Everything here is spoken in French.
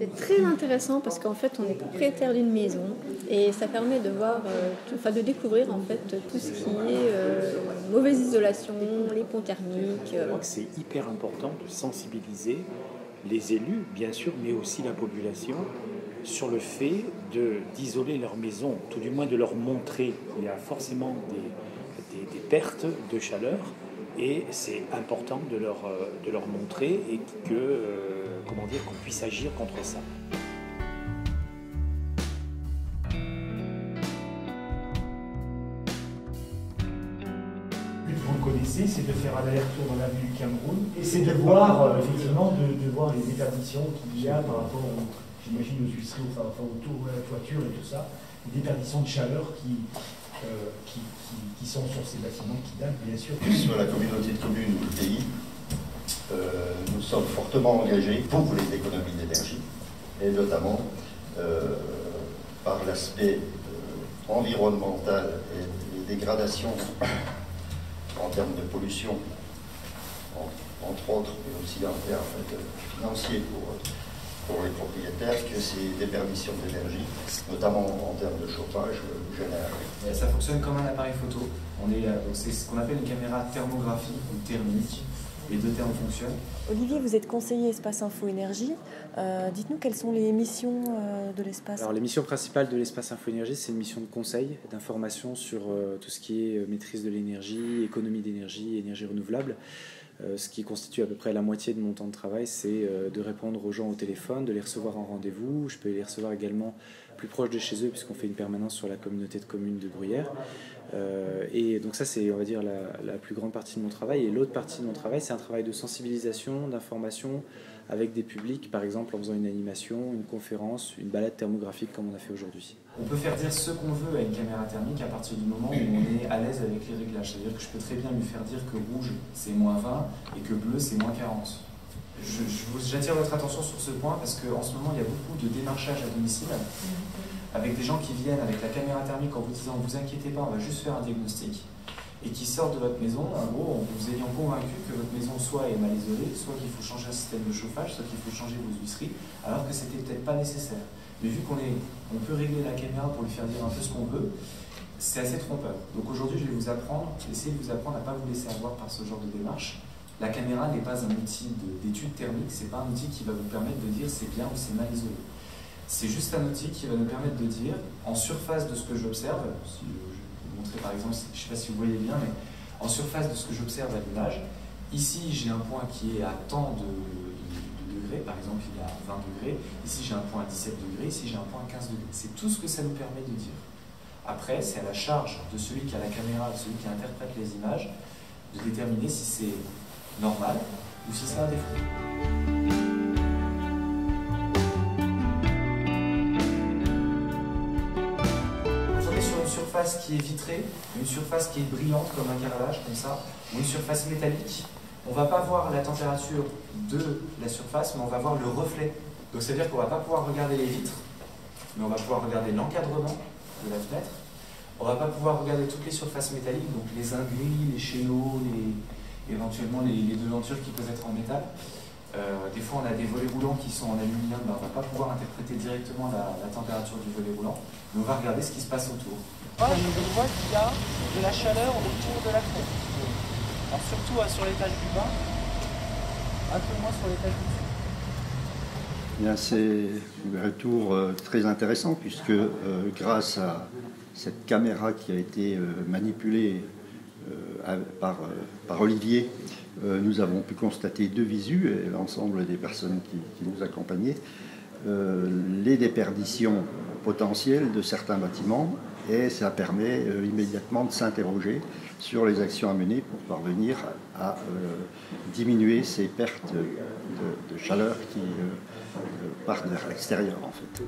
C'était très intéressant parce qu'en fait on est propriétaire d'une maison et ça permet de voir, de découvrir en fait tout ce qui est mauvaise isolation, les ponts thermiques. Je crois que c'est hyper important de sensibiliser les élus, bien sûr, mais aussi la population, sur le fait d'isoler leur maison, tout du moins de leur montrer qu'il y a forcément des pertes de chaleur et c'est important de leur montrer et qu'on puisse agir contre ça. Vous le connaissez, c'est de faire un aller-retour dans l'avenue du Cameroun et c'est de voir effectivement de voir les déperditions qu'il y a par rapport, j'imagine, aux huisseries, autour de la toiture et tout ça, les déperditions de chaleur qui sont sur ces bâtiments qui datent bien sûr. Sur la communauté de communes ou le pays, nous sommes fortement engagés pour les économies d'énergie et notamment par l'aspect environnemental et les dégradations en termes de pollution, entre autres, mais aussi en termes financiers pour les propriétaires, que ces déperditions d'énergie, notamment en termes de chauffage, génèrent. Ça fonctionne comme un appareil photo. C'est ce qu'on appelle une caméra thermographique ou thermique. Les deux termes fonctionnent. Olivier, vous êtes conseiller Espace Info Énergie. Dites-nous quelles sont les missions de l'espace. Alors les missions principales de l'espace Info Énergie, c'est une mission de conseil, d'information sur tout ce qui est maîtrise de l'énergie, économie d'énergie, énergie renouvelable. Ce qui constitue à peu près la moitié de mon temps de travail, c'est de répondre aux gens au téléphone, de les recevoir en rendez-vous. Je peux les recevoir également plus proche de chez eux puisqu'on fait une permanence sur la communauté de communes de Gruyère. Et donc ça, c'est, on va dire, la plus grande partie de mon travail. Et l'autre partie de mon travail, c'est un travail de sensibilisation, d'information avec des publics, par exemple en faisant une animation, une conférence, une balade thermographique comme on a fait aujourd'hui. On peut faire dire ce qu'on veut à une caméra thermique à partir du moment où on est à l'aise avec les réglages. C'est-à-dire que je peux très bien lui faire dire que rouge c'est -20 et que bleu c'est -40. J'attire votre attention sur ce point parce qu'en ce moment il y a beaucoup de démarchage à domicile avec des gens qui viennent avec la caméra thermique en vous disant vous inquiétez pas, on va juste faire un diagnostic et qui sortent de votre maison, en gros, en vous ayant convaincu que votre maison soit est mal isolée, soit qu'il faut changer un système de chauffage, soit qu'il faut changer vos huisseries, alors que c'était peut-être pas nécessaire. Mais vu qu'on peut régler la caméra pour lui faire dire un peu ce qu'on veut, c'est assez trompeur. Donc aujourd'hui, je vais essayer de vous apprendre à ne pas vous laisser avoir par ce genre de démarche. La caméra n'est pas un outil d'étude thermique, c'est pas un outil qui va vous permettre de dire c'est bien ou c'est mal isolé. C'est juste un outil qui va nous permettre de dire, en surface de ce que j'observe, si je vais vous montrer par exemple, je ne sais pas si vous voyez bien, mais en surface de ce que j'observe à l'image, ici j'ai un point qui est à tant de degrés, par exemple il est à 20 degrés, ici j'ai un point à 17 degrés, ici j'ai un point à 15 degrés. C'est tout ce que ça nous permet de dire. Après, c'est à la charge de celui qui a la caméra, de celui qui interprète les images, de déterminer si c'est normal ou si c'est un défaut. Surface qui est vitrée, une surface qui est brillante comme un carrelage, comme ça, ou une surface métallique, on ne va pas voir la température de la surface, mais on va voir le reflet. Donc ça veut dire qu'on ne va pas pouvoir regarder les vitres, mais on va pouvoir regarder l'encadrement de la fenêtre. On ne va pas pouvoir regarder toutes les surfaces métalliques, donc les ingris, les chéneaux, éventuellement les devantures qui peuvent être en métal. Des fois on a des volets roulants qui sont en aluminium, ben on ne va pas pouvoir interpréter directement la température du volet roulant, mais on va regarder ce qui se passe autour. Je vois qu'il y a de la chaleur autour de la fenêtre. Alors surtout sur l'étage du bas, un peu moins sur l'étage du dessus. C'est un retour très intéressant puisque grâce à cette caméra qui a été manipulée par Olivier, nous avons pu constater de visu, et l'ensemble des personnes qui nous accompagnaient, les déperditions potentielles de certains bâtiments, et ça permet immédiatement de s'interroger sur les actions à mener pour parvenir à diminuer ces pertes de chaleur qui partent vers l'extérieur en fait.